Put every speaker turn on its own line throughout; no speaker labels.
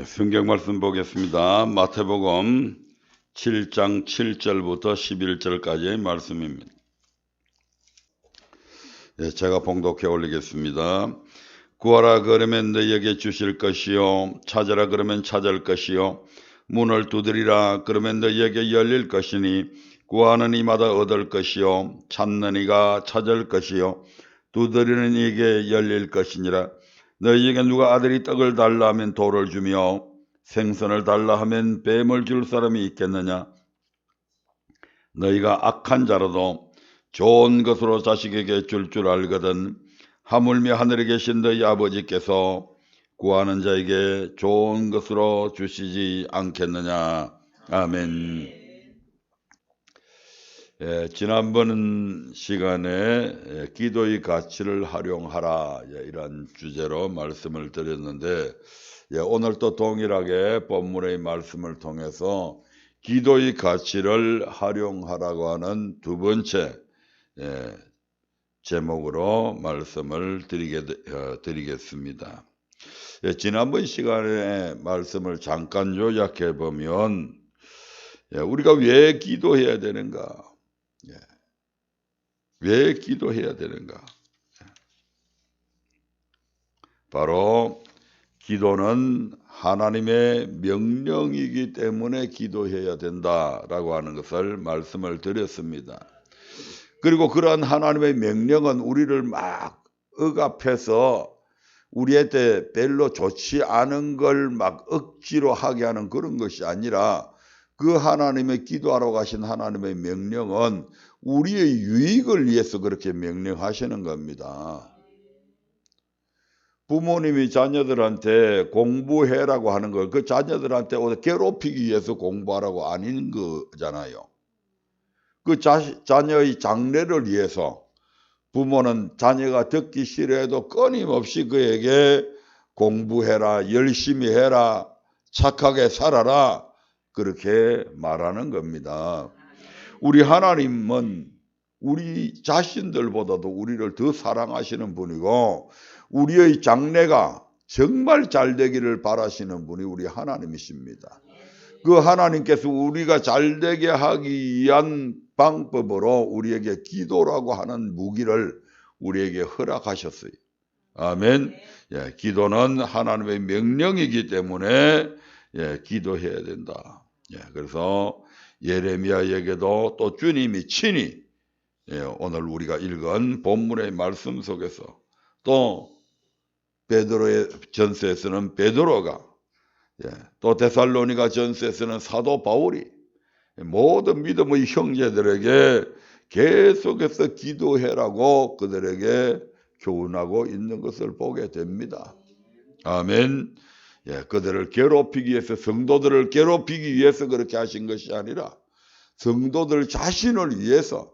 성경 말씀 보겠습니다. 마태복음 7장 7절부터 11절까지의 말씀입니다. 제가 봉독해 올리겠습니다. 구하라 그러면 너희에게 주실 것이요, 찾으라 그러면 찾을 것이요, 문을 두드리라 그러면 너희에게 열릴 것이니 구하는 이마다 얻을 것이요, 찾는 이가 찾을 것이요, 두드리는 이에게 열릴 것이니라. 너희에게 누가 아들이 떡을 달라 하면 돌을 주며 생선을 달라 하면 뱀을 줄 사람이 있겠느냐? 너희가 악한 자라도 좋은 것으로 자식에게 줄 알거든 하물며 하늘에 계신 너희 아버지께서 구하는 자에게 좋은 것으로 주시지 않겠느냐? 아멘. 지난번 시간에 기도의 가치를 활용하라 이런 주제로 말씀을 드렸는데 오늘 또 동일하게 본문의 말씀을 통해서 기도의 가치를 활용하라고 하는 두 번째 제목으로 말씀을 드리겠습니다. 지난번 시간에 말씀을 잠깐 요약해 보면 우리가 왜 기도해야 되는가? 왜 기도해야 되는가? 바로 기도는 하나님의 명령이기 때문에 기도해야 된다라고 하는 것을 말씀을 드렸습니다. 그리고 그러한 하나님의 명령은 우리를 막 억압해서 우리한테 별로 좋지 않은 걸 막 억지로 하게 하는 그런 것이 아니라 그 하나님의 기도하러 가신 하나님의 명령은 우리의 유익을 위해서 그렇게 명령하시는 겁니다. 부모님이 자녀들한테 공부해라고 하는 걸 그 자녀들한테 괴롭히기 위해서 공부하라고 아닌 거잖아요. 그 자녀의 장래를 위해서 부모는 자녀가 듣기 싫어해도 끊임없이 그에게 공부해라, 열심히 해라, 착하게 살아라 그렇게 말하는 겁니다. 우리 하나님은 우리 자신들보다도 우리를 더 사랑하시는 분이고 우리의 장래가 정말 잘 되기를 바라시는 분이 우리 하나님이십니다. 그 하나님께서 우리가 잘 되게 하기 위한 방법으로 우리에게 기도라고 하는 무기를 우리에게 허락하셨어요. 아멘. 기도는 하나님의 명령이기 때문에 기도해야 된다. 그래서 예레미야에게도 또 주님이 친히 오늘 우리가 읽은 본문의 말씀 속에서 또 베드로의 전서에서는 베드로가 또 데살로니가 전서에서는 사도 바울이 모든 믿음의 형제들에게 계속해서 기도해라고 그들에게 교훈하고 있는 것을 보게 됩니다. 아멘. 그들을 괴롭히기 위해서 성도들을 괴롭히기 위해서 그렇게 하신 것이 아니라 성도들 자신을 위해서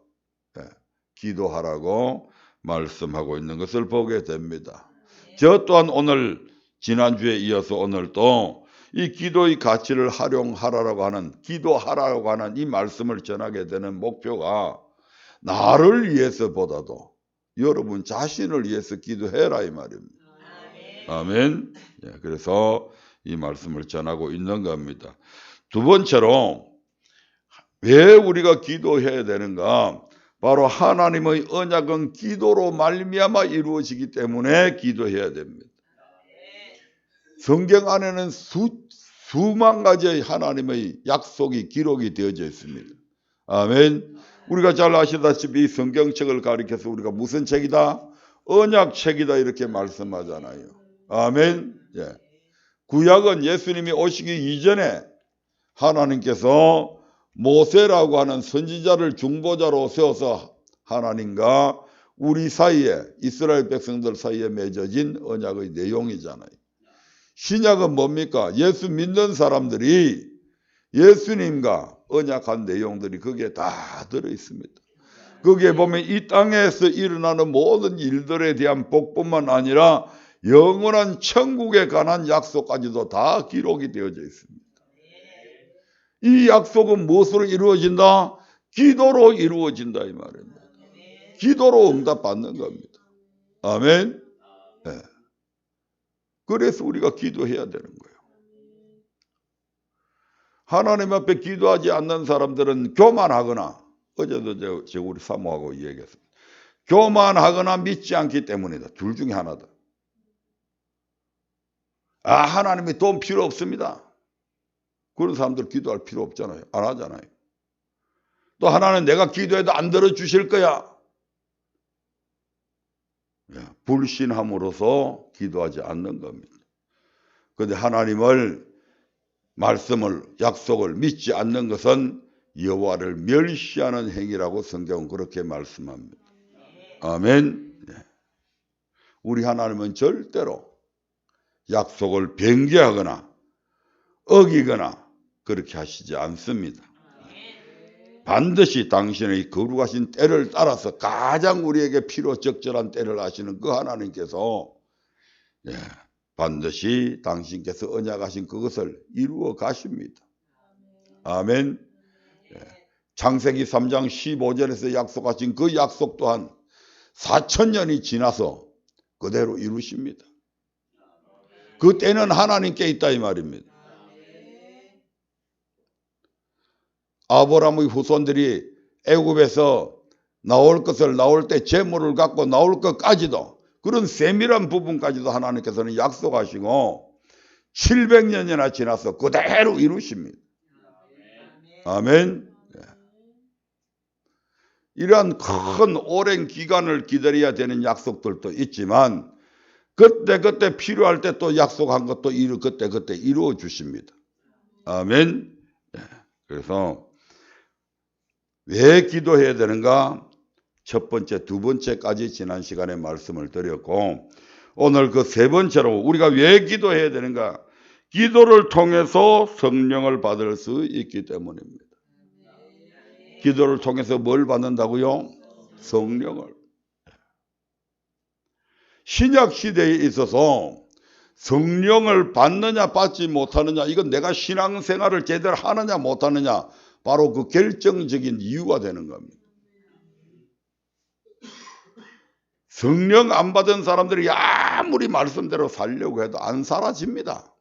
기도하라고 말씀하고 있는 것을 보게 됩니다. 저 또한 오늘 지난주에 이어서 오늘 또 이 기도의 가치를 활용하라고 하는 기도하라고 하는 이 말씀을 전하게 되는 목표가 나를 위해서보다도 여러분 자신을 위해서 기도해라 이 말입니다. 아멘. 그래서 이 말씀을 전하고 있는 겁니다. 두 번째로 왜 우리가 기도해야 되는가? 바로 하나님의 언약은 기도로 말미암아 이루어지기 때문에 기도해야 됩니다. 성경 안에는 수만 가지의 하나님의 약속이 기록이 되어져 있습니다. 아멘. 우리가 잘 아시다시피 성경책을 가리켜서 우리가 무슨 책이다? 언약책이다 이렇게 말씀하잖아요. 아멘. 구약은 예수님이 오시기 이전에 하나님께서 모세라고 하는 선지자를 중보자로 세워서 하나님과 우리 사이에 이스라엘 백성들 사이에 맺어진 언약의 내용이잖아요. 신약은 뭡니까? 예수 믿는 사람들이 예수님과 언약한 내용들이 거기에 다 들어있습니다. 거기에 보면 이 땅에서 일어나는 모든 일들에 대한 복뿐만 아니라 영원한 천국에 관한 약속까지도 다 기록이 되어져 있습니다. 이 약속은 무엇으로 이루어진다? 기도로 이루어진다 이 말입니다. 기도로 응답받는 겁니다. 아멘. 그래서 우리가 기도해야 되는 거예요. 하나님 앞에 기도하지 않는 사람들은 교만하거나, 어제도 제가 우리 사모하고 얘기했습니다. 교만하거나 믿지 않기 때문이다. 둘 중에 하나다. 하나님이 돈 필요 없습니다. 그런 사람들 기도할 필요 없잖아요. 안 하잖아요. 또 하나는 내가 기도해도 안 들어주실 거야. 불신함으로써 기도하지 않는 겁니다. 그런데 하나님을, 말씀을, 약속을 믿지 않는 것은 여호와를 멸시하는 행위라고 성경은 그렇게 말씀합니다. 아멘. 우리 하나님은 절대로 약속을 변개하거나 어기거나 그렇게 하시지 않습니다. 반드시 당신의 거룩하신 때를 따라서 가장 우리에게 필요적절한 때를 아시는 그 하나님께서 반드시 당신께서 언약하신 그것을 이루어 가십니다. 아멘. 창세기 3장 15절에서 약속하신 그 약속 또한 4000년이 지나서 그대로 이루십니다. 그 때는 하나님께 있다 이 말입니다. 아브라함의 후손들이 애굽에서 나올 때 재물을 갖고 나올 것까지도, 그런 세밀한 부분까지도 하나님께서는 약속하시고 700년이나 지나서 그대로 이루십니다. 아멘. 이러한 큰 오랜 기간을 기다려야 되는 약속들도 있지만 그때 필요할 때 또 약속한 것도 그때 이루어 주십니다. 아멘. 그래서 왜 기도해야 되는가? 첫 번째, 두 번째까지 지난 시간에 말씀을 드렸고, 오늘 그 세 번째로 우리가 왜 기도해야 되는가? 기도를 통해서 성령을 받을 수 있기 때문입니다. 기도를 통해서 뭘 받는다고요? 성령을. 신약 시대에 있어서 성령을 받느냐 받지 못하느냐, 이건 내가 신앙생활을 제대로 하느냐 못하느냐, 바로 그 결정적인 이유가 되는 겁니다. 성령 안 받은 사람들이 아무리 말씀대로 살려고 해도 안 사라집니다.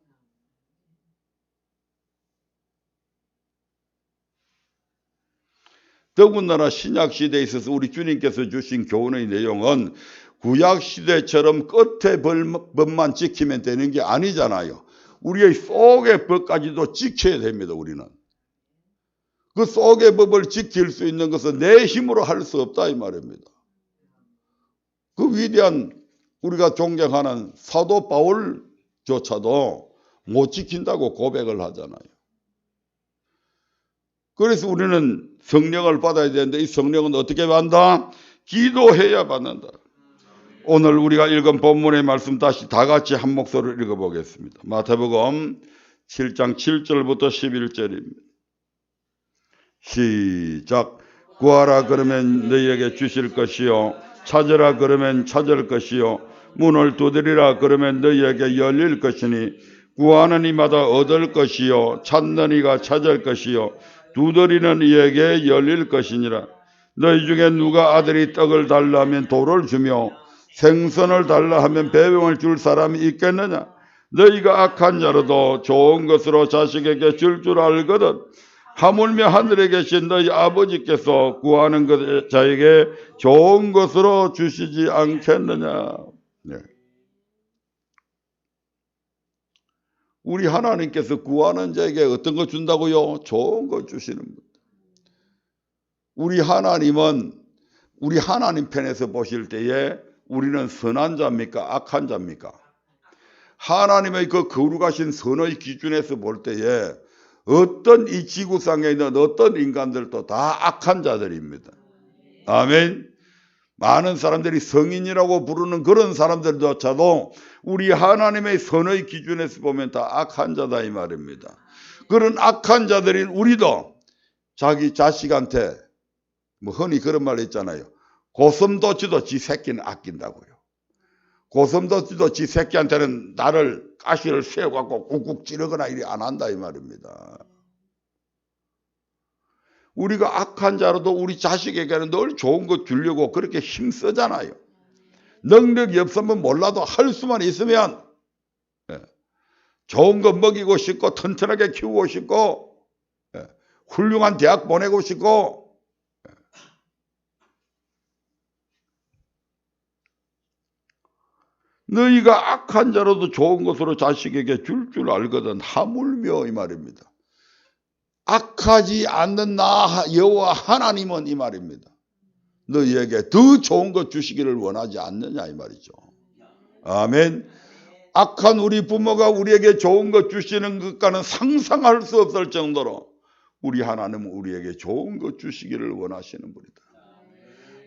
더군다나 신약시대에 있어서 우리 주님께서 주신 교훈의 내용은 구약시대처럼 끝의 법만 지키면 되는 게 아니잖아요. 우리의 속의 법까지도 지켜야 됩니다. 우리는. 그 속의 법을 지킬 수 있는 것은 내 힘으로 할 수 없다 이 말입니다. 그 위대한 우리가 존경하는 사도 바울조차도 못 지킨다고 고백을 하잖아요. 그래서 우리는 성령을 받아야 되는데, 이 성령은 어떻게 받는다? 기도해야 받는다. 오늘 우리가 읽은 본문의 말씀 다시 다 같이 한 목소리로 읽어보겠습니다. 마태복음 7장 7절부터 11절입니다. 시작. 구하라 그러면 너희에게 주실 것이요, 찾으라 그러면 찾을 것이요, 문을 두드리라 그러면 너희에게 열릴 것이니, 구하는 이마다 얻을 것이요, 찾는 이가 찾을 것이요, 두드리는 이에게 열릴 것이니라. 너희 중에 누가 아들이 떡을 달라 하면 돌을 주며 생선을 달라 하면 배병을 줄 사람이 있겠느냐? 너희가 악한 자로도 좋은 것으로 자식에게 줄 알거든. 하물며 하늘에 계신 너희 아버지께서 구하는 자에게 좋은 것으로 주시지 않겠느냐. 네. 우리 하나님께서 구하는 자에게 어떤 거 준다고요? 좋은 거 주시는 분. 우리 하나님은 우리 하나님 편에서 보실 때에 우리는 선한 자입니까? 악한 자입니까? 하나님의 그 거룩하신 선의 기준에서 볼 때에 어떤 이 지구상에 있는 어떤 인간들도 다 악한 자들입니다. 아멘. 많은 사람들이 성인이라고 부르는 그런 사람들조차도 우리 하나님의 선의 기준에서 보면 다 악한 자다 이 말입니다. 그런 악한 자들인 우리도 자기 자식한테 뭐 흔히 그런 말 있잖아요. 고슴도치도 지 새끼는 아낀다고요. 고슴도치도 지 새끼한테는 나를 가시를 세워갖고 꾹꾹 찌르거나 이리 안 한다 이 말입니다. 우리가 악한 자로도 우리 자식에게는 늘 좋은 거 주려고 그렇게 힘쓰잖아요. 능력이 없으면 몰라도 할 수만 있으면 좋은 거 먹이고 싶고 튼튼하게 키우고 싶고 훌륭한 대학 보내고 싶고 너희가 악한 자로도 좋은 것으로 자식에게 줄 줄 알거든 하물며 이 말입니다. 악하지 않는 나 여호와 하나님은 이 말입니다. 너희에게 더 좋은 것 주시기를 원하지 않느냐 이 말이죠. 아멘. 악한 우리 부모가 우리에게 좋은 것 주시는 것과는 상상할 수 없을 정도로 우리 하나님은 우리에게 좋은 것 주시기를 원하시는 분이다.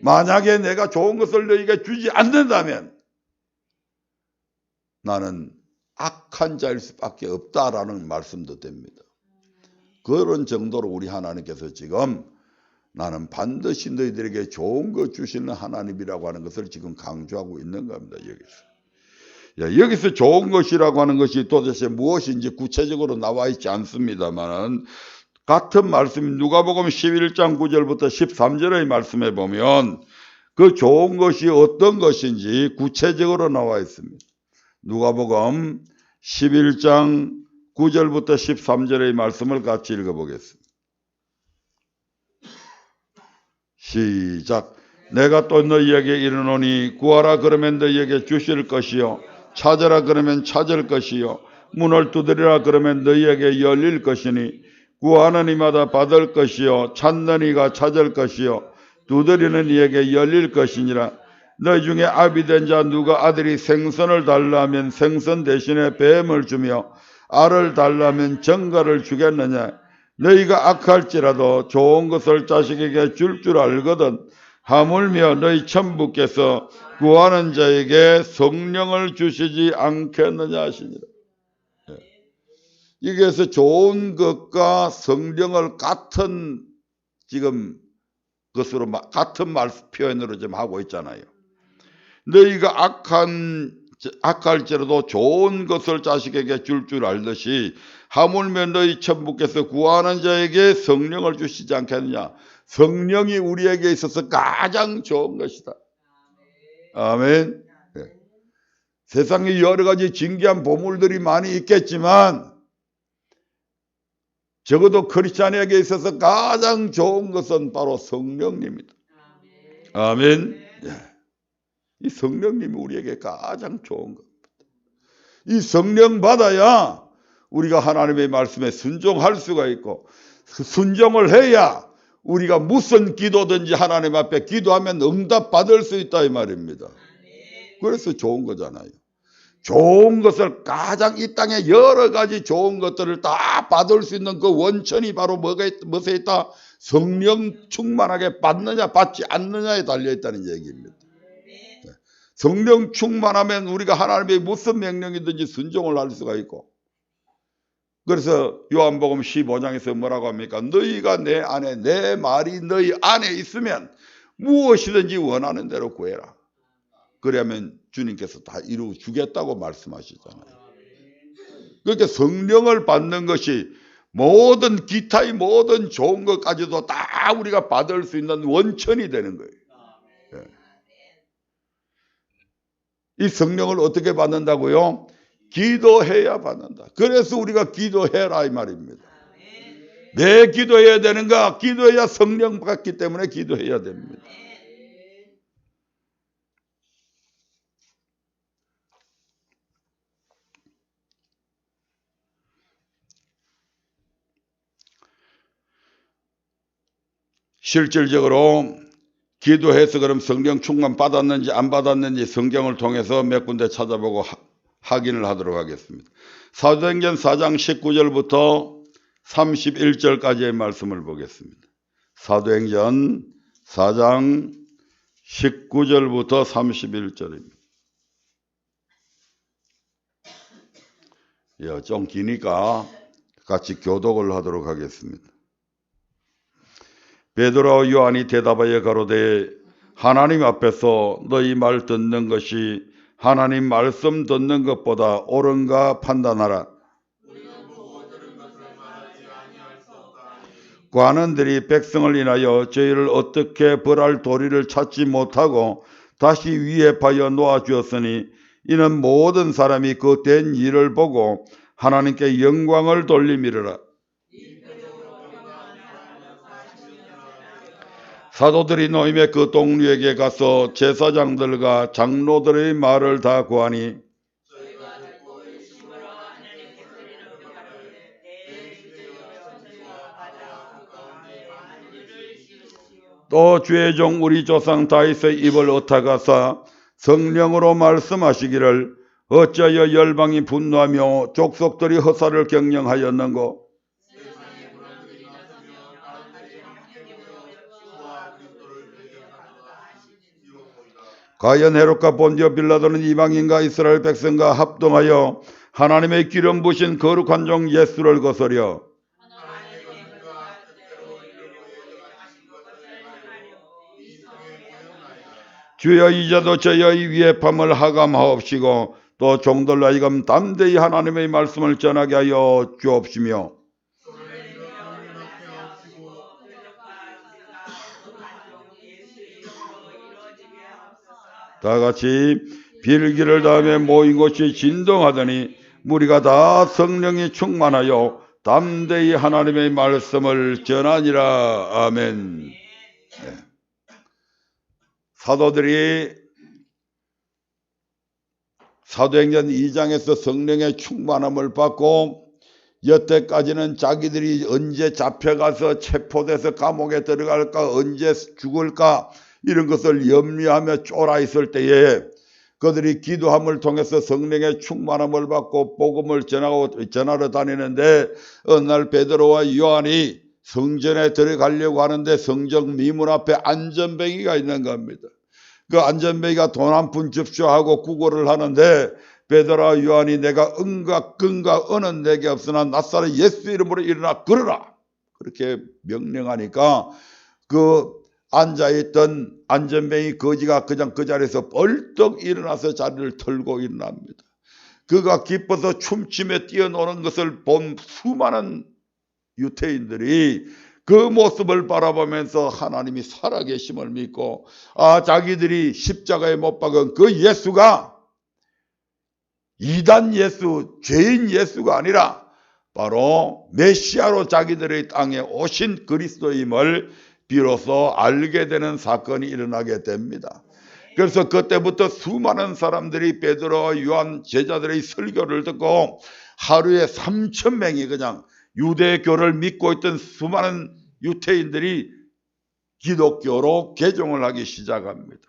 만약에 내가 좋은 것을 너희에게 주지 않는다면 나는 악한 자일 수밖에 없다라는 말씀도 됩니다. 그런 정도로 우리 하나님께서 지금 나는 반드시 너희들에게 좋은 것 주시는 하나님이라고 하는 것을 지금 강조하고 있는 겁니다. 여기서 좋은 것이라고 하는 것이 도대체 무엇인지 구체적으로 나와 있지 않습니다만 같은 말씀 누가복음 11장 9절부터 13절의 말씀에 보면 그 좋은 것이 어떤 것인지 구체적으로 나와 있습니다. 누가복음 11장 9절부터 13절의 말씀을 같이 읽어보겠습니다. 시작. 내가 또 너희에게 이르노니 구하라 그러면 너희에게 주실 것이요 찾으라 그러면 찾을 것이요 문을 두드리라 그러면 너희에게 열릴 것이니 구하는 이마다 받을 것이요 찾는 이가 찾을 것이요 두드리는 이에게 열릴 것이니라. 너희 중에 아비된 자 누가 아들이 생선을 달라면 생선 대신에 뱀을 주며 알을 달라면 정갈을 주겠느냐. 너희가 악할지라도 좋은 것을 자식에게 줄 줄 알거든 하물며 너희 천부께서 구하는 자에게 성령을 주시지 않겠느냐 하시니라. 여기에서 좋은 것과 성령을 같은 지금 것으로 같은 표현으로 좀 하고 있잖아요. 너희가 악할지라도 좋은 것을 자식에게 줄 줄 알듯이 하물며 너희 천부께서 구하는 자에게 성령을 주시지 않겠느냐. 성령이 우리에게 있어서 가장 좋은 것이다. 아멘. 네. 세상에 여러 가지 진귀한 보물들이 많이 있겠지만 적어도 크리스찬에게 있어서 가장 좋은 것은 바로 성령님이다. 아멘. 네. 이 성령님이 우리에게 가장 좋은 겁니다. 이 성령 받아야 우리가 하나님의 말씀에 순종할 수가 있고 순종을 해야 우리가 무슨 기도든지 하나님 앞에 기도하면 응답받을 수 있다 이 말입니다. 그래서 좋은 거잖아요. 좋은 것을 가장 이 땅에 여러 가지 좋은 것들을 다 받을 수 있는 그 원천이 바로 무엇에 있다? 성령 충만하게 받느냐 받지 않느냐에 달려있다는 얘기입니다. 성령 충만하면 우리가 하나님의 무슨 명령이든지 순종을 할 수가 있고 그래서 요한복음 15장에서 뭐라고 합니까? 너희가 내 안에 내 말이 너희 안에 있으면 무엇이든지 원하는 대로 구해라. 그러면 주님께서 다 이루어 주겠다고 말씀하시잖아요. 그러니까 성령을 받는 것이 모든 기타의 모든 좋은 것까지도 다 우리가 받을 수 있는 원천이 되는 거예요. 이 성령을 어떻게 받는다고요? 기도해야 받는다. 그래서 우리가 기도해라 이 말입니다. 왜 기도해야 되는가? 기도해야 성령 받기 때문에 기도해야 됩니다. 실질적으로 기도해서 그럼 성령 충만 받았는지 안 받았는지 성경을 통해서 몇 군데 찾아보고 확인을 하도록 하겠습니다. 사도행전 4장 19절부터 31절까지의 말씀을 보겠습니다. 사도행전 4장 19절부터 31절입니다. 좀 기니까 같이 교독을 하도록 하겠습니다. 베드로와 요한이 대답하여 가로되 하나님 앞에서 너희 말 듣는 것이 하나님 말씀 듣는 것보다 옳은가 판단하라. 관원들이 백성을 인하여 저희를 어떻게 벌할 도리를 찾지 못하고 다시 위에 파여 놓아주었으니 이는 모든 사람이 그 된 일을 보고 하나님께 영광을 돌림이라. 사도들이 노임의 그 동류에게 가서 제사장들과 장로들의 말을 다 구하니 또 주의 종 우리 조상 다윗의 입을 엇타가사 성령으로 말씀하시기를 어찌하여 열방이 분노하며 족속들이 허사를 경영하였는고. 과연 헤롯과 본디오 빌라도는 이방인과 이스라엘 백성과 합동하여 하나님의 기름 부신 거룩한 종 예수를 거스려 주여 이제도 저희의 위협함을 하감하옵시고 또 종들로 하여금 담대히 하나님의 말씀을 전하게 하여 주옵시며 다같이 빌기를 다음에 모인 곳이 진동하더니 무리가 다 성령이 충만하여 담대히 하나님의 말씀을 전하니라. 아멘. 네. 사도들이 사도행전 2장에서 성령의 충만함을 받고 여태까지는 자기들이 언제 잡혀가서 체포돼서 감옥에 들어갈까, 언제 죽을까 이런 것을 염려하며 쫄아 있을 때에 그들이 기도함을 통해서 성령의 충만함을 받고 복음을 전하러 다니는데 어느 날 베드로와 요한이 성전에 들어가려고 하는데 성전 미문 앞에 안전뱅이가 있는 겁니다. 그 안전뱅이가 돈 한 푼 줍쇼하고 구걸을 하는데 베드로와 요한이 내가 은과 끈과 은은 내게 없으나 나사렛 예수 이름으로 일어나 걸으라 그렇게 명령하니까 그 앉아있던 안전뱅이 거지가 그냥 그 자리에서 벌떡 일어나서 자리를 털고 일어납니다. 그가 기뻐서 춤추며 뛰어노는 것을 본 수많은 유태인들이 그 모습을 바라보면서 하나님이 살아계심을 믿고 자기들이 십자가에 못 박은 그 예수가 이단 예수, 죄인 예수가 아니라 바로 메시아로 자기들의 땅에 오신 그리스도임을 비로소 알게 되는 사건이 일어나게 됩니다. 그래서 그때부터 수많은 사람들이 베드로와 요한 제자들의 설교를 듣고 하루에 3,000명이 그냥 유대교를 믿고 있던 수많은 유태인들이 기독교로 개종을 하기 시작합니다.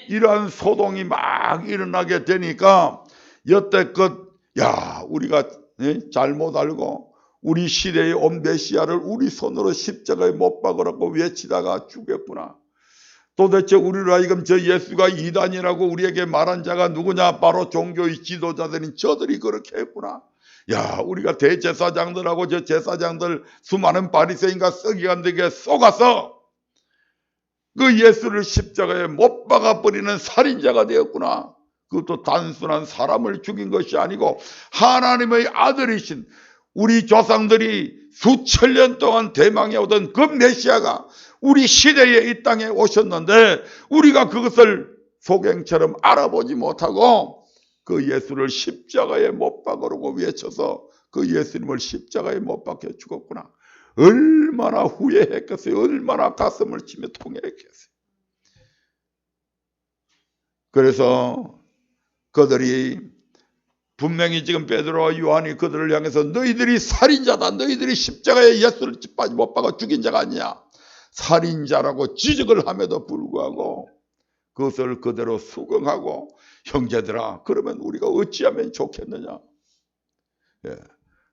이러한 소동이 막 일어나게 되니까 여태껏 우리가 잘못 알고 우리 시대에 온 메시아를 우리 손으로 십자가에 못 박으라고 외치다가 죽였구나. 도대체 우리로 하여금 저 예수가 이단이라고 우리에게 말한 자가 누구냐? 바로 종교의 지도자들인 저들이 그렇게 했구나. 우리가 대제사장들하고 저 제사장들 수많은 바리새인과 서기관들에게 속아서 그 예수를 십자가에 못 박아버리는 살인자가 되었구나. 그것도 단순한 사람을 죽인 것이 아니고 하나님의 아들이신 우리 조상들이 수천 년 동안 대망해 오던 그 메시아가 우리 시대에 이 땅에 오셨는데 우리가 그것을 소갱처럼 알아보지 못하고 그 예수를 십자가에 못 박으라고 외쳐서 그 예수님을 십자가에 못 박혀 죽었구나. 얼마나 후회했겠어요. 얼마나 가슴을 치며 통회했겠어요. 그래서 그들이 분명히 지금 베드로와 요한이 그들을 향해서 너희들이 살인자다. 너희들이 십자가에 예수를 못 박아 죽인 자가 아니냐. 살인자라고 지적을 함에도 불구하고 그것을 그대로 수긍하고 형제들아 그러면 우리가 어찌하면 좋겠느냐.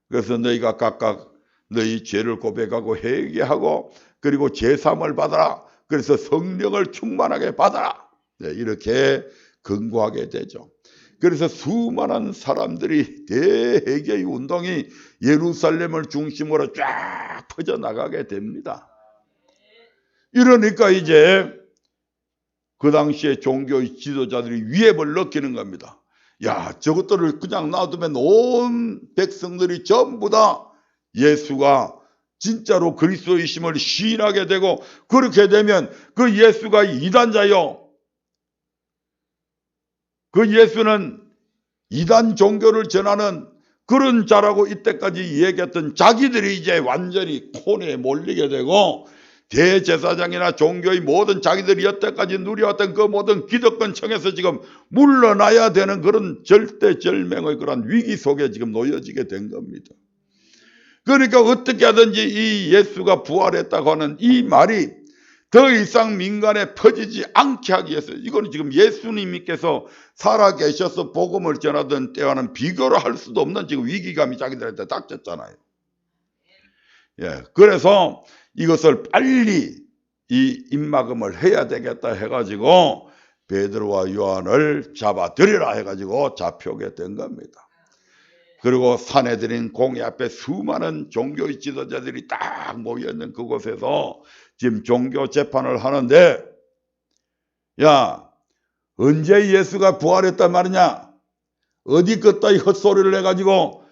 그래서 너희가 각각 너희 죄를 고백하고 회개하고 그리고 제사함을 받아라. 그래서 성령을 충만하게 받아라. 이렇게 권고하게 되죠. 그래서 수많은 사람들이 대회개의 운동이 예루살렘을 중심으로 쫙 퍼져나가게 됩니다. 이러니까 이제 그 당시에 종교의 지도자들이 위협을 느끼는 겁니다. 저것들을 그냥 놔두면 온 백성들이 전부 다 예수가 진짜로 그리스도이심을 시인하게 되고 그렇게 되면 그 예수가 이단자요. 그 예수는 이단 종교를 전하는 그런 자라고 이때까지 얘기했던 자기들이 이제 완전히 코너에 몰리게 되고 대제사장이나 종교의 모든 자기들이 여태까지 누려왔던 그 모든 기득권층에서 지금 물러나야 되는 그런 절대절명의 그런 위기 속에 지금 놓여지게 된 겁니다. 그러니까 어떻게 하든지 이 예수가 부활했다고 하는 이 말이 더 이상 민간에 퍼지지 않게 하기 위해서, 이거는 지금 예수님께서 살아계셔서 복음을 전하던 때와는 비교를 할 수도 없는 지금 위기감이 자기들한테 닥쳤잖아요. 예, 그래서 이것을 빨리 이 입막음을 해야 되겠다 해가지고 베드로와 요한을 잡아들이라 해가지고 잡혀오게 된 겁니다. 그리고 산헤드린 공회 앞에 수많은 종교의 지도자들이 딱 모여있는 그곳에서 지금 종교 재판을 하는데, 야, 언제 예수가 부활했단 말이냐? 어디 그따위 헛소리를 해가지고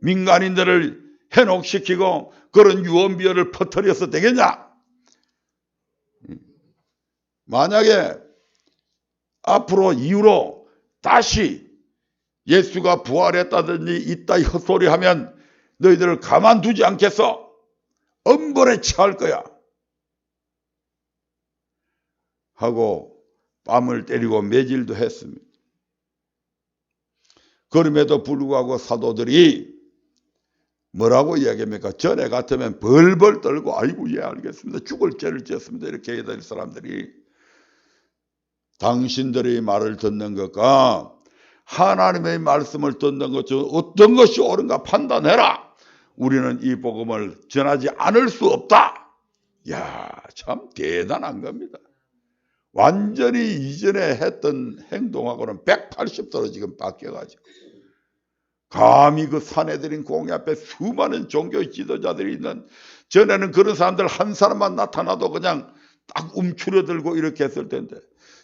민간인들을 현혹시키고 그런 유언비어를 퍼뜨려서 되겠냐? 만약에 앞으로 이후로 다시 예수가 부활했다든지 이따위 헛소리 하면 너희들을 가만두지 않겠어. 엄벌에 처할 거야. 하고 뺨을 때리고 매질도 했습니다. 그럼에도 불구하고 사도들이 뭐라고 이야기합니까? 전에 같으면 벌벌 떨고 아이고 예 알겠습니다. 죽을 죄를 지었습니다. 이렇게 해야 될 사람들이 당신들의 말을 듣는 것과 하나님의 말씀을 듣는 것 중 어떤 것이 옳은가 판단해라. 우리는 이 복음을 전하지 않을 수 없다. 야, 참 대단한 겁니다. 완전히 이전에 했던 행동하고는 180도로 지금 바뀌어가지고 감히 그 산헤드린 공회 앞에 수많은 종교의 지도자들이 있는, 전에는 그런 사람들 한 사람만 나타나도 그냥 딱 움츠러들고 이렇게 했을 텐데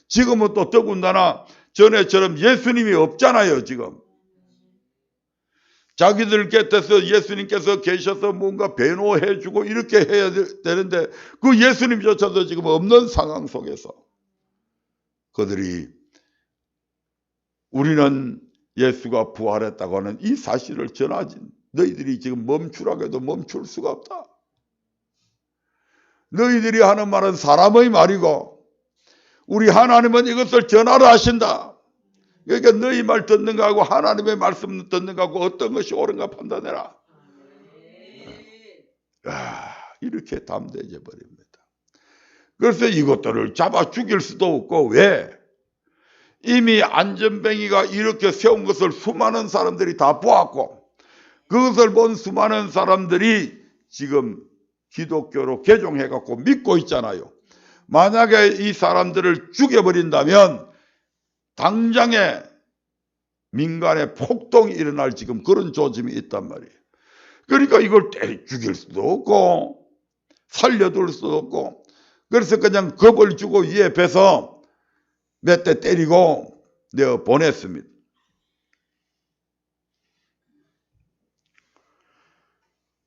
지금은 또 더군다나 전에처럼 예수님이 없잖아요. 지금 자기들 곁에서 예수님께서 계셔서 뭔가 변호해주고 이렇게 해야 되는데 그 예수님조차도 지금 없는 상황 속에서 그들이 우리는 예수가 부활했다고 하는 이 사실을 전하지, 너희들이 지금 멈추라고 해도 멈출 수가 없다. 너희들이 하는 말은 사람의 말이고 우리 하나님은 이것을 전하라 하신다. 그러니까 너희 말 듣는 거하고 하나님의 말씀 듣는 거하고 어떤 것이 옳은가 판단해라. 이렇게 담대해져 버립니다. 그래서 이것들을 잡아 죽일 수도 없고, 왜? 이미 안전뱅이가 이렇게 세운 것을 수많은 사람들이 다 보았고 그것을 본 수많은 사람들이 지금 기독교로 개종해갖고 믿고 있잖아요. 만약에 이 사람들을 죽여버린다면 당장에 민간에 폭동이 일어날 지금 그런 조짐이 있단 말이에요. 그러니까 이걸 죽일 수도 없고 살려둘 수도 없고, 그래서 그냥 겁을 주고 위에 배서 몇 대 때리고 내어 보냈습니다.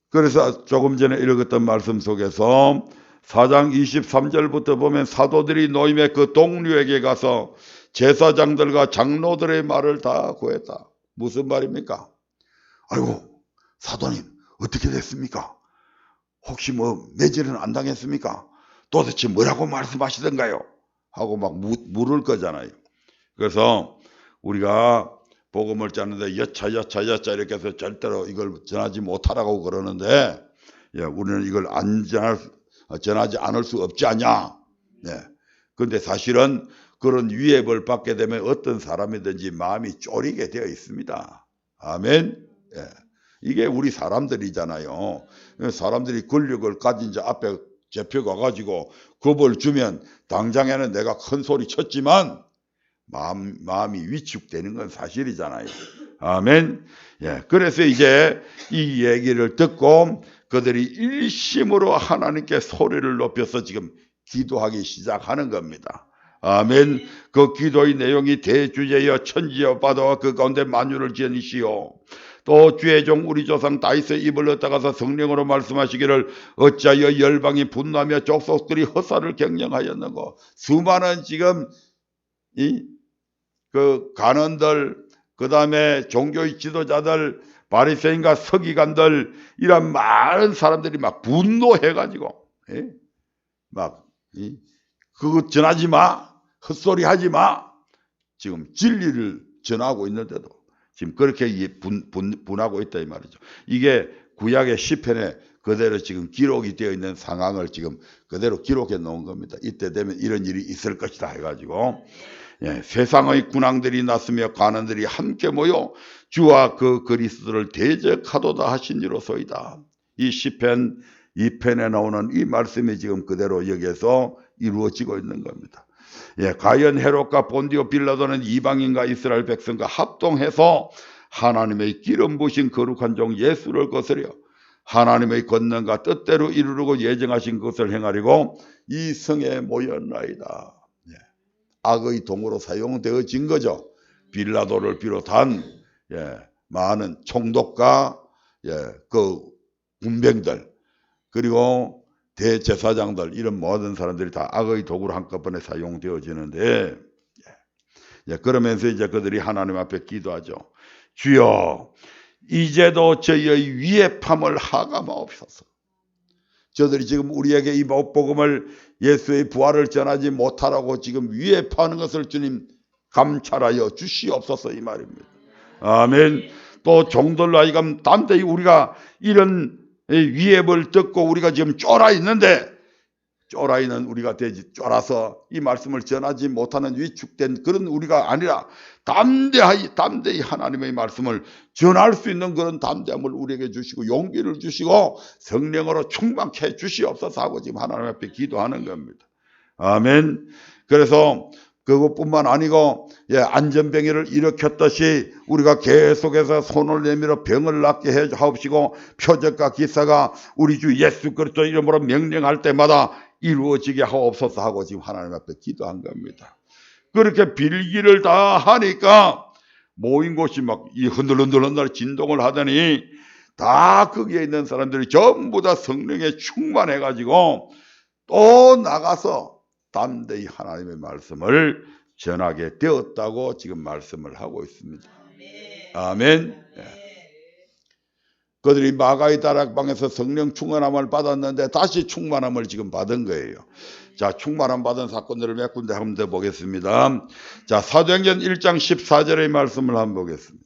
그래서 조금 전에 읽었던 말씀 속에서 4장 23절부터 보면 사도들이 노임의 그 동류에게 가서 제사장들과 장로들의 말을 다 구했다. 무슨 말입니까? 아이고 사도님 어떻게 됐습니까? 혹시 뭐 매질은 안 당했습니까? 도대체 뭐라고 말씀하시던가요? 하고 막 물을 거잖아요. 그래서 우리가 복음을 전하는데 여차 이렇게 해서 절대로 이걸 전하지 못하라고 그러는데, 우리는 이걸 전하지 않을 수 없지 않냐. 근데 사실은 그런 위협을 받게 되면 어떤 사람이든지 마음이 쪼리게 되어 있습니다. 아멘. 이게 우리 사람들이잖아요. 사람들이 권력을 가진 자 앞에 잡혀가 가지고 겁을 주면 당장에는 내가 큰 소리 쳤지만 마음이 위축되는 건 사실이잖아요. 아멘. 그래서 이제 이 얘기를 듣고 그들이 일심으로 하나님께 소리를 높여서 지금 기도하기 시작하는 겁니다. 아멘. 그 기도의 내용이 대주제여 천지여 바다와 그 가운데 만유를 지으시오. 또 주의 종 우리 조상 다윗의 입을 얻다가서 성령으로 말씀하시기를 어찌하여 열방이 분노하며 족속들이 허사를 경영하였는고. 수많은 지금 그 간원들, 그 다음에 종교의 지도자들, 바리새인과 서기관들, 이런 많은 사람들이 막 분노해가지고 막 그거 전하지 마, 헛소리 하지 마. 지금 진리를 전하고 있는데도 지금 그렇게 분하고 있다 이 말이죠. 이게 구약의 시편에 그대로 지금 기록이 되어 있는 상황을 지금 그대로 기록해 놓은 겁니다. 이때 되면 이런 일이 있을 것이다 해가지고 세상의 군왕들이 났으며 관원들이 함께 모여 주와 그 그리스도를 대적하도다 하신 이로소이다. 이 시편 2편에 나오는 이 말씀이 지금 그대로 여기에서 이루어지고 있는 겁니다. 과연 헤롯과 본디오 빌라도는 이방인과 이스라엘 백성과 합동해서 하나님의 기름 부으신 거룩한 종 예수를 거스려 하나님의 권능과 뜻대로 이루려고 예정하신 것을 행하려고 이 성에 모였나이다. 악의 동으로 사용되어진 거죠. 빌라도를 비롯한 많은 총독과 그 군병들 그리고 대제사장들 이런 모든 사람들이 다 악의 도구로 한꺼번에 사용되어지는데 그러면서 이제 그들이 하나님 앞에 기도하죠. 주여 이제도 저희의 위협함을 하감하옵소서. 저들이 지금 우리에게 이 복음을 예수의 부활을 전하지 못하라고 지금 위협하는 것을 주님 감찰하여 주시옵소서 이 말입니다. 아멘. 또 종들로 하여금 담대히 우리가 이런 위협을 듣고 우리가 지금 쫄아 있는데 쫄아 있는 우리가 되지 쫄아서 이 말씀을 전하지 못하는 위축된 그런 우리가 아니라 담대히 하나님의 말씀을 전할 수 있는 그런 담대함을 우리에게 주시고 용기를 주시고 성령으로 충만케 해 주시옵소서 하고 지금 하나님 앞에 기도하는 겁니다. 아멘. 그래서 그것뿐만 아니고 안전병기를 일으켰듯이 우리가 계속해서 손을 내밀어 병을 낫게 해 하옵시고 표적과 기사가 우리 주 예수 그리스도 이름으로 명령할 때마다 이루어지게 하옵소서 하고 지금 하나님 앞에 기도한 겁니다. 그렇게 빌기를 다 하니까 모인 곳이 막 이 흔들흔들 진동을 하더니 다 거기에 있는 사람들이 전부 다 성령에 충만해가지고 또 나가서 담대히 하나님의 말씀을 전하게 되었다고 지금 말씀을 하고 있습니다. 아멘. 그들이 마가의 다락방에서 성령 충만함을 받았는데 다시 충만함을 지금 받은 거예요. 자, 충만함 받은 사건들을 몇 군데 한번 더 보겠습니다. 자, 사도행전 1장 14절의 말씀을 한번 보겠습니다.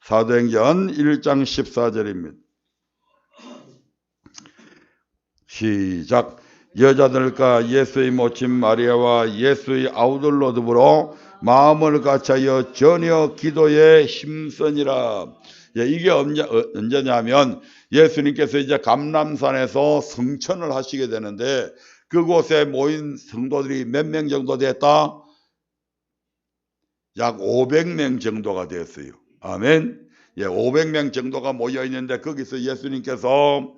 사도행전 1장 14절입니다. 시작. 여자들과 예수의 모친 마리아와 예수의 아우들로 더불어 마음을 같이하여 전혀 기도에 힘쓰니라. 이게 언제냐면 예수님께서 이제 감람산에서 성천을 하시게 되는데 그곳에 모인 성도들이 몇 명 정도 됐다? 약 500명 정도가 되었어요. 아멘. 500명 정도가 모여 있는데 거기서 예수님께서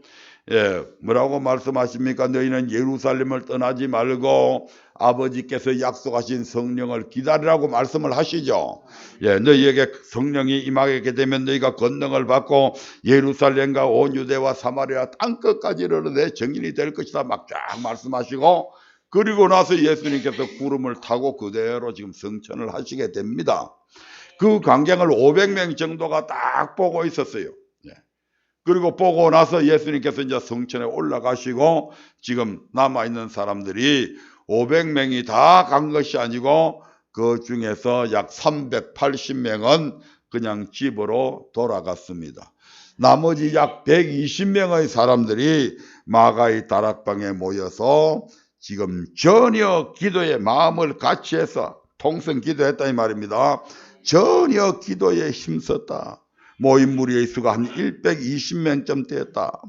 뭐라고 말씀하십니까? 너희는 예루살렘을 떠나지 말고 아버지께서 약속하신 성령을 기다리라고 말씀을 하시죠. 너희에게 성령이 임하게 되면 너희가 권능을 받고 예루살렘과 온 유대와 사마리아 땅끝까지 이르러 내 증인이 될 것이다 막 쫙 말씀하시고 그리고 나서 예수님께서 구름을 타고 그대로 지금 성천을 하시게 됩니다. 그 광경을 500명 정도가 딱 보고 있었어요. 그리고 보고 나서 예수님께서 이제 성천에 올라가시고 지금 남아있는 사람들이 500명이 다 간 것이 아니고 그 중에서 약 380명은 그냥 집으로 돌아갔습니다. 나머지 약 120명의 사람들이 마가의 다락방에 모여서 지금 전혀 기도에 마음을 같이 해서 통성 기도했다 이 말입니다. 전혀 기도에 힘썼다. 모인 무리의 수가 한 120명쯤 되었다.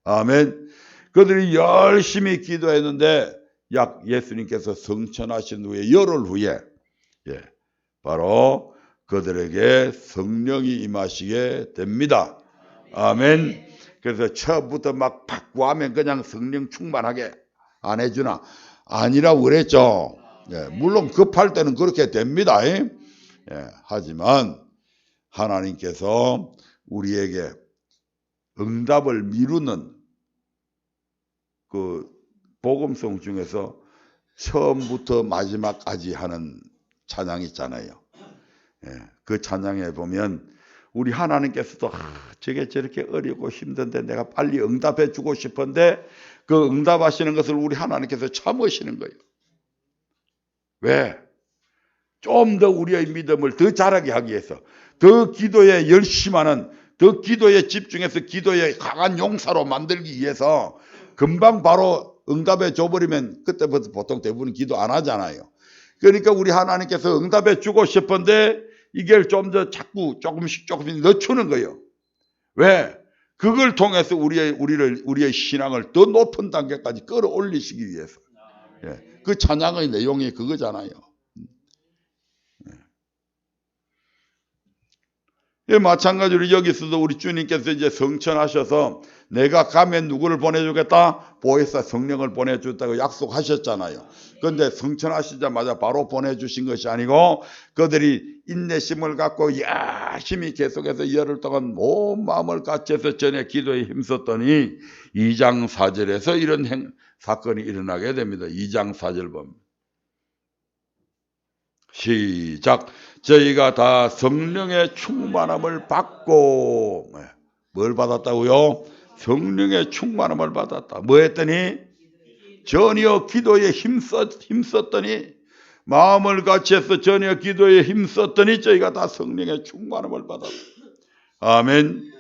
아멘. 그들이 열심히 기도했는데 약 예수님께서 성천하신 후에 열흘 후에 바로 그들에게 성령이 임하시게 됩니다. 아멘. 그래서 처음부터 막 구하면 그냥 성령 충만하게 안 해주나? 아니라고 그랬죠. 물론 급할 때는 그렇게 됩니다. 하지만 하나님께서 우리에게 응답을 미루는 그 복음송 중에서 처음부터 마지막까지 하는 찬양이 있잖아요. 그 찬양에 보면 우리 하나님께서도 저게 저렇게 어렵고 힘든데 내가 빨리 응답해 주고 싶은데 그 응답하시는 것을 우리 하나님께서 참으시는 거예요. 왜? 좀 더 우리의 믿음을 더 자라게 하기 위해서, 더 기도에 열심하는, 더 기도에 집중해서 기도에 강한 용사로 만들기 위해서 금방 바로 응답해 줘버리면 그때부터 보통 대부분 기도 안 하잖아요. 그러니까 우리 하나님께서 응답해 주고 싶은데 이걸 좀 더 자꾸 조금씩 늦추는 거예요. 왜? 그걸 통해서 우리의 신앙을 더 높은 단계까지 끌어올리시기 위해서. 예. 그 찬양의 내용이 그거잖아요. 예, 마찬가지로 여기서도 우리 주님께서 이제 성천하셔서 내가 가면 누구를 보내주겠다? 보혜사 성령을 보내주겠다고 약속하셨잖아요. 그런데 성천하시자마자 바로 보내주신 것이 아니고 그들이 인내심을 갖고 열심히 계속해서 열흘 동안 온 마음을 같이해서 전에 기도에 힘썼더니 2장 4절에서 이런 사건이 일어나게 됩니다. 2장 4절 보면 시작. 저희가 다 성령의 충만함을 받고, 뭘 받았다고요? 성령의 충만함을 받았다. 뭐 했더니? 전혀 기도에 힘썼더니, 마음을 같이해서 전혀 기도에 힘썼더니 저희가 다 성령의 충만함을 받았다. 아멘.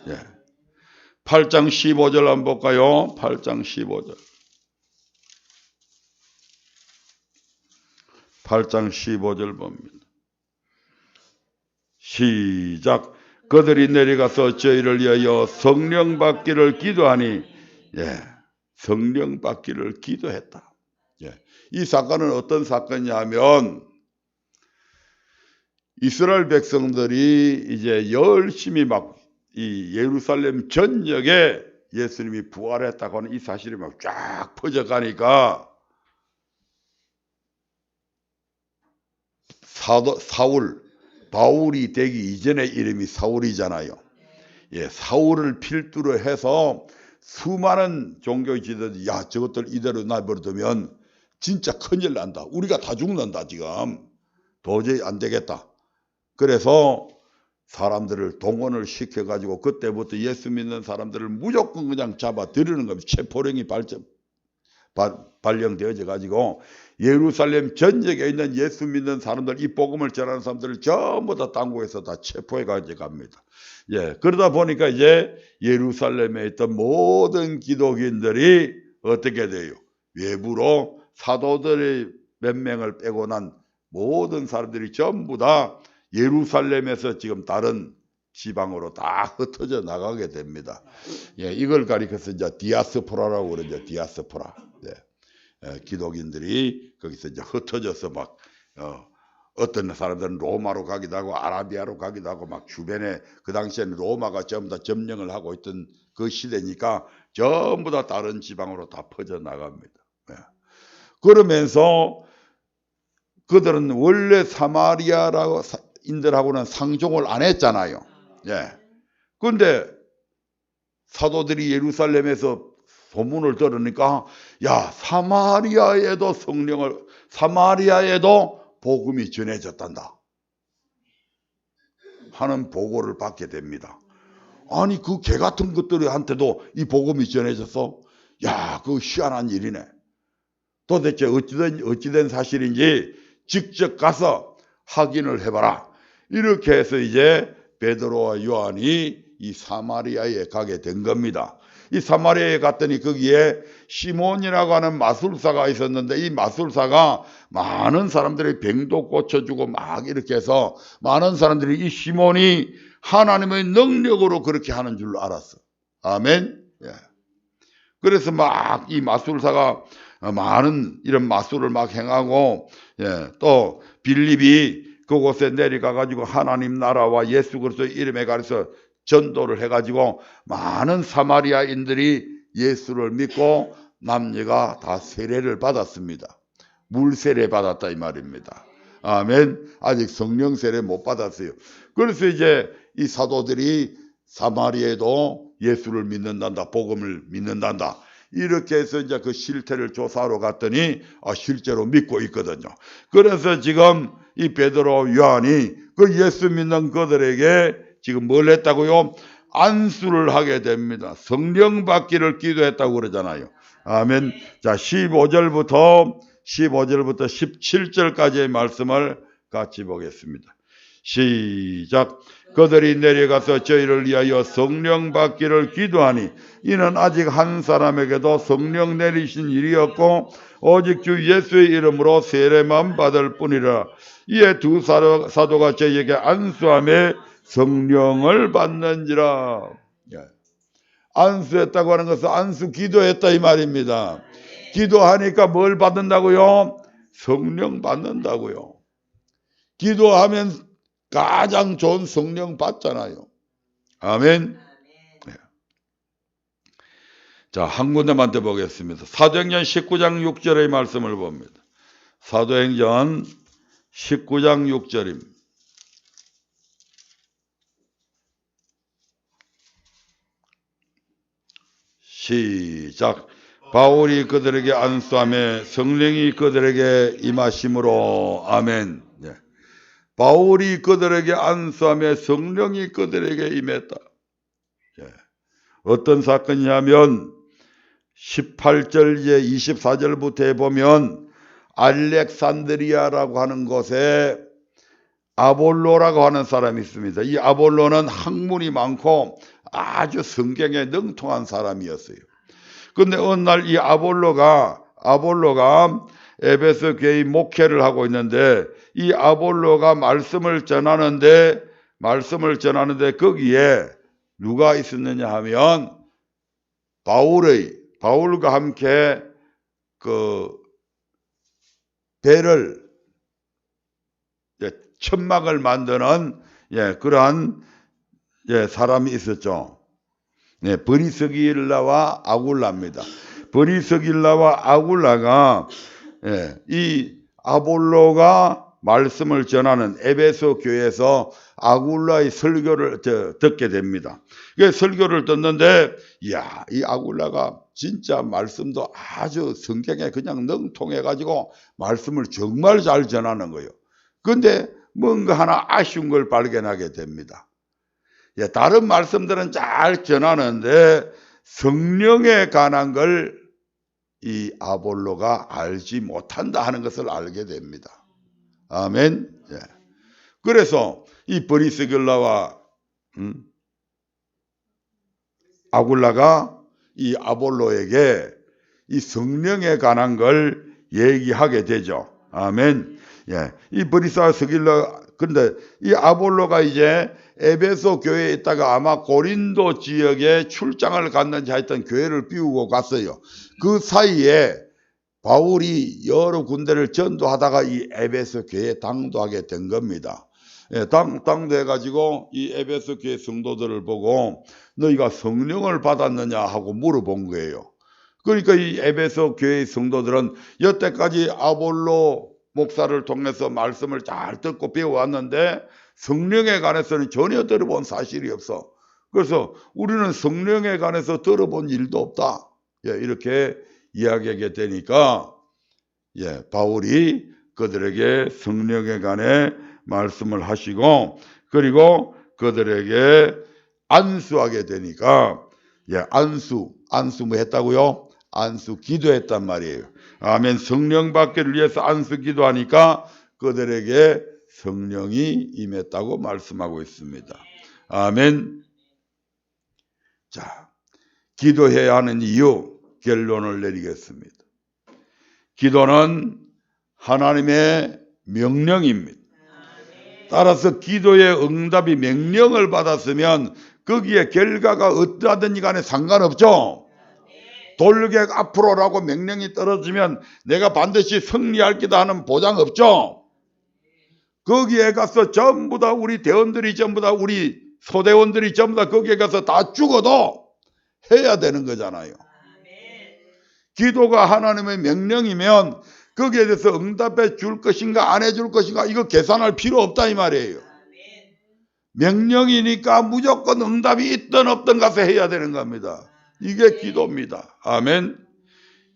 8장 15절 한번 볼까요? 8장 15절. 8장 15절 봅니다. 시작. 그들이 내려가서 저희를 위하여 성령 받기를 기도하니, 성령 받기를 기도했다. 이 사건은 어떤 사건이냐면 이스라엘 백성들이 이제 열심히 막 이 예루살렘 전역에 예수님이 부활했다고 하는 이 사실이 막 쫙 퍼져가니까 바울이 되기 이전의 이름이 사울이잖아요. 사울을 필두로 해서 수많은 종교 지도자들이 저것들 이대로 내버려두면 진짜 큰일 난다. 우리가 다 죽는다 지금. 도저히 안 되겠다. 그래서 사람들을 동원을 시켜가지고 그때부터 예수 믿는 사람들을 무조건 그냥 잡아 들이는 겁니다. 체포령이 발령되어져 가지고 예루살렘 전역에 있는 예수 믿는 사람들, 이 복음을 전하는 사람들을 전부 다 당국에서 다 체포해 가져갑니다. 그러다 보니까 이제 예루살렘에 있던 모든 기독인들이 어떻게 돼요? 외부로 사도들의 몇 명을 빼고 난 모든 사람들이 전부 다 예루살렘에서 지금 다른 지방으로 다 흩어져 나가게 됩니다. 이걸 가리켜서 이제 디아스포라라고 그러죠. 디아스포라. 기독인들이 거기서 이제 흩어져서 막 어떤 사람들은 로마로 가기도 하고 아라비아로 가기도 하고 막 주변에 그 당시에는 로마가 전부 다 점령을 하고 있던 그 시대니까 전부 다 다른 지방으로 다 퍼져 나갑니다. 그러면서 그들은 원래 사마리아라고 인들하고는 상종을 안 했잖아요. 그런데 사도들이 예루살렘에서 소문을 들으니까 사마리아에도 복음이 전해졌단다 하는 보고를 받게 됩니다. 아니 그 개 같은 것들한테도 이 복음이 전해졌어? 그거 희한한 일이네. 도대체 어찌된 사실인지 직접 가서 확인을 해봐라. 이렇게 해서 이제 베드로와 요한이 이 사마리아에 가게 된 겁니다. 이 사마리아에 갔더니 거기에 시몬이라고 하는 마술사가 있었는데 이 마술사가 많은 사람들의 병도 고쳐주고 막 이렇게 해서 많은 사람들이 이 시몬이 하나님의 능력으로 그렇게 하는 줄 알았어. 아멘. 그래서 막 이 마술사가 많은 이런 마술을 막 행하고 또 빌립이 그곳에 내려가 가지고 하나님 나라와 예수 그리스도의 이름에 가려서 전도를 해가지고 많은 사마리아인들이 예수를 믿고 남녀가 다 세례를 받았습니다. 물세례 받았다 이 말입니다. 아멘. 아직 성령 세례 못 받았어요. 그래서 이제 이 사도들이 사마리아에도 예수를 믿는단다, 복음을 믿는단다. 이렇게 해서 이제 그 실태를 조사하러 갔더니 실제로 믿고 있거든요. 그래서 지금 이 베드로 요한이 그 예수 믿는 그들에게 지금 뭘 했다고요? 안수를 하게 됩니다. 성령 받기를 기도했다고 그러잖아요. 아멘. 자, 15절부터 17절까지의 말씀을 같이 보겠습니다. 시작. 그들이 내려가서 저희를 위하여 성령 받기를 기도하니 이는 아직 한 사람에게도 성령 내리신 일이 없고 오직 주 예수의 이름으로 세례만 받을 뿐이라. 이에 두 사도가 저희에게 안수하며 성령을 받는지라. 안수했다고 하는 것은 안수 기도했다 이 말입니다. 기도하니까 뭘 받는다고요? 성령 받는다고요. 기도하면 가장 좋은 성령 받잖아요. 아멘. 네. 자, 한 군데만 더 보겠습니다. 사도행전 19장 6절의 말씀을 봅니다. 사도행전 19장 6절입니다. 시작. 바울이 그들에게 안수하며 성령이 그들에게 임하심으로. 아멘. 네. 바울이 그들에게 안수하며 성령이 그들에게 임했다. 네. 어떤 사건이냐면 18절 이제 24절부터 보면 알렉산드리아라고 하는 곳에 아볼로라고 하는 사람이 있습니다. 이 아볼로는 학문이 많고 아주 성경에 능통한 사람이었어요. 그런데 어느 날 이 아볼로가 에베소 교회 목회를 하고 있는데 이 아볼로가 말씀을 전하는데 거기에 누가 있었느냐 하면 바울과 함께 그 배를 천막을 만드는 그러한 사람이 있었죠. 브리스길라와 아굴라입니다. 브리스길라와 아굴라가 이 아볼로가 말씀을 전하는 에베소 교회에서 아굴라의 설교를 듣게 됩니다. 설교를 듣는데 이야, 이 아굴라가 진짜 말씀도 아주 성경에 그냥 능통해가지고 말씀을 정말 잘 전하는 거예요. 그런데 뭔가 하나 아쉬운 걸 발견하게 됩니다. 다른 말씀들은 잘 전하는데 성령에 관한 걸 이 아볼로가 알지 못한다 하는 것을 알게 됩니다. 아멘. 그래서 이 브리스길라와 아굴라가 이 아볼로에게 이 성령에 관한 걸 얘기하게 되죠. 아멘. 이 브리스길라 근데 이 아볼로가 이제 에베소 교회에 있다가 아마 고린도 지역에 출장을 갔는지 하여튼 교회를 비우고 갔어요. 그 사이에 바울이 여러 군데를 전도하다가 이 에베소 교회에 당도하게 된 겁니다. 당도해가지고 이 에베소 교회 성도들을 보고 너희가 성령을 받았느냐 하고 물어본 거예요. 그러니까 이 에베소 교회의 성도들은 여태까지 아볼로 목사를 통해서 말씀을 잘 듣고 배워왔는데 성령에 관해서는 전혀 들어본 사실이 없어. 그래서 우리는 성령에 관해서 들어본 일도 없다. 이렇게 이야기하게 되니까 바울이 그들에게 성령에 관해 말씀을 하시고 그리고 그들에게 안수하게 되니까 안수 뭐 했다고요? 안수 기도했단 말이에요. 아멘. 성령 받기를 위해서 안수 기도하니까 그들에게 성령이 임했다고 말씀하고 있습니다. 아멘. 자, 기도해야 하는 이유 결론을 내리겠습니다. 기도는 하나님의 명령입니다. 따라서 기도의 응답이 명령을 받았으면 거기에 결과가 어떠하든지 간에 상관없죠. 돌격 앞으로라고 명령이 떨어지면 내가 반드시 승리할 기다 하는 보장 없죠. 거기에 가서 전부 다 우리 대원들이 전부 다 우리 소대원들이 전부 다 거기에 가서 다 죽어도 해야 되는 거잖아요. 기도가 하나님의 명령이면 거기에 대해서 응답해 줄 것인가 안 해줄 것인가 이거 계산할 필요 없다 이 말이에요. 명령이니까 무조건 응답이 있든 없든 가서 해야 되는 겁니다. 이게 기도입니다. 아멘.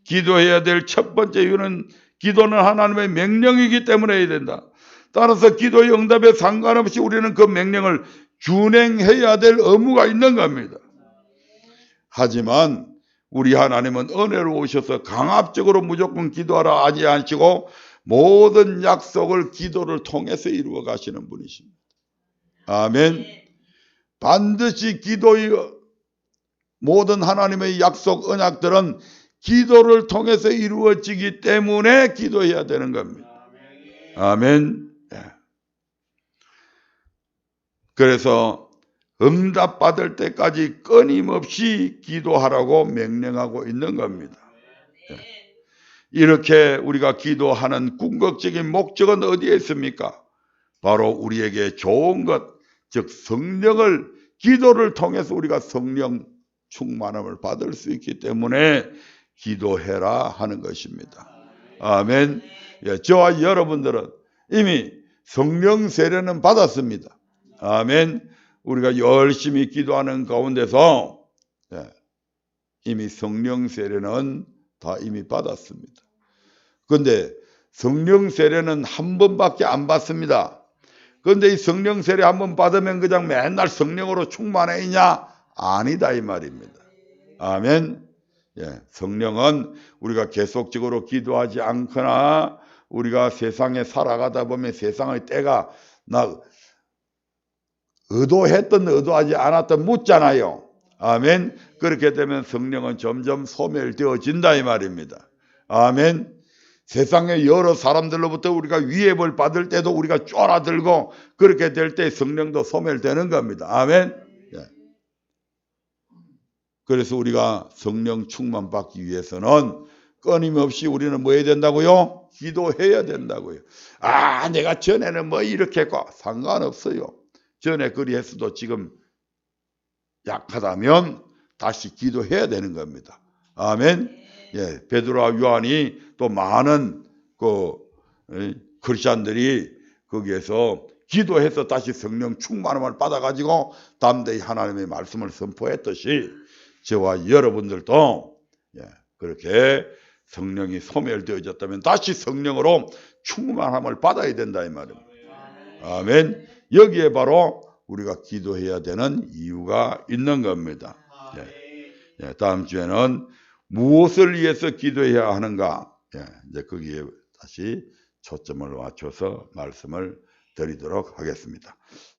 기도해야 될 첫 번째 이유는 기도는 하나님의 명령이기 때문에 해야 된다. 따라서 기도의 응답에 상관없이 우리는 그 명령을 준행해야 될 의무가 있는 겁니다. 하지만 우리 하나님은 은혜로우셔서 강압적으로 무조건 기도하라 하지 않으시고 모든 약속을 기도를 통해서 이루어 가시는 분이십니다. 아멘. 반드시 기도의 모든 하나님의 약속 언약들은 기도를 통해서 이루어지기 때문에 기도해야 되는 겁니다. 아멘. 그래서 응답받을 때까지 끊임없이 기도하라고 명령하고 있는 겁니다. 이렇게 우리가 기도하는 궁극적인 목적은 어디에 있습니까? 바로 우리에게 좋은 것, 즉 성령을, 기도를 통해서 우리가 성령 충만함을 받을 수 있기 때문에 기도해라 하는 것입니다. 아멘. 저와 여러분들은 이미 성령 세례는 받았습니다. 아멘. 우리가 열심히 기도하는 가운데서 이미 성령 세례는 다 이미 받았습니다. 그런데 성령 세례는 한 번밖에 안 받습니다. 그런데 이 성령 세례 한 번 받으면 그냥 맨날 성령으로 충만해 있냐? 아니다 이 말입니다. 아멘. 성령은 우리가 계속적으로 기도하지 않거나 우리가 세상에 살아가다 보면 세상의 때가 나 의도했든 의도하지 않았든 묻잖아요. 아멘. 그렇게 되면 성령은 점점 소멸되어진다 이 말입니다. 아멘. 세상의 여러 사람들로부터 우리가 위협을 받을 때도 우리가 쫄아들고 그렇게 될 때 성령도 소멸되는 겁니다. 아멘. 그래서 우리가 성령 충만 받기 위해서는 끊임없이 우리는 뭐 해야 된다고요? 기도해야 된다고요. 아, 내가 전에는 뭐 이렇게 했고 상관없어요. 전에 그리 했어도 지금 약하다면 다시 기도해야 되는 겁니다. 아멘. 베드로와 요한이 또 많은 크리스찬들이 거기에서 기도해서 다시 성령 충만함을 받아가지고 담대히 하나님의 말씀을 선포했듯이 저와 여러분들도 그렇게 성령이 소멸되어졌다면 다시 성령으로 충만함을 받아야 된다 이 말입니다. 아멘. 여기에 바로 우리가 기도해야 되는 이유가 있는 겁니다. 다음 주에는 무엇을 위해서 기도해야 하는가? 이제 거기에 다시 초점을 맞춰서 말씀을 드리도록 하겠습니다.